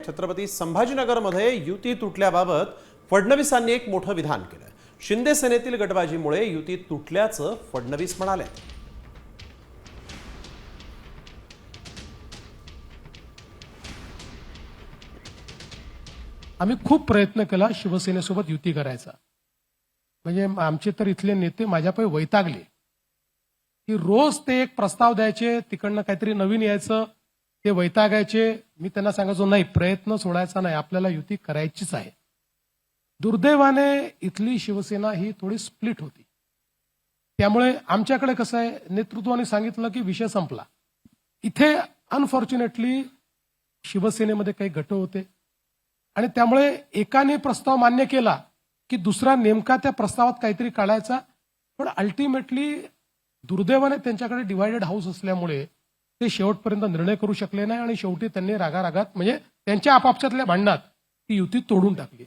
छत्रपती संभाजीनगरमध्ये युती तुटल्याबाबत फडणवीसांनी एक मोठं विधान केलं। शिंदे सेनेतील गटबाजीमुळे युती तुटल्याचं फडणवीस म्हणाले। आम्ही खूप प्रयत्न केला शिवसेनेसोबत युती करायचा। म्हणजे आमचे तर इथले नेते माझ्यापायी वैतागले की रोज ते एक प्रस्ताव द्यायचे, तिकडनं काहीतरी नवीन यायचं, ते वैतागायचे। मी त्यांना सांगायचो नाही, प्रयत्न सोडायचा नाही, आपल्याला युती करायचीच आहे। दुर्दैवाने इथली शिवसेना ही थोडी स्प्लिट होती। त्यामुळे आमच्याकडे कसं आहे, नेतृत्वाने सांगितलं की विषय संपला। इथे अनफॉर्च्युनेटली शिवसेनेमध्ये काही गट होते आणि त्यामुळे एकाने प्रस्ताव मान्य केला की दुसरा नेमका त्या प्रस्तावात काहीतरी काढायचा, पण अल्टिमेटली दुर्दैवाने त्यांच्याकडे डिवायडेड हाऊस असल्यामुळे ते शेवटपर्यंत निर्णय करू शकले नाही आणि शेवटी त्यांनी रागारागात म्हणजे त्यांच्या आपापसातल्या भांडणात ती युती तोडून टाकली।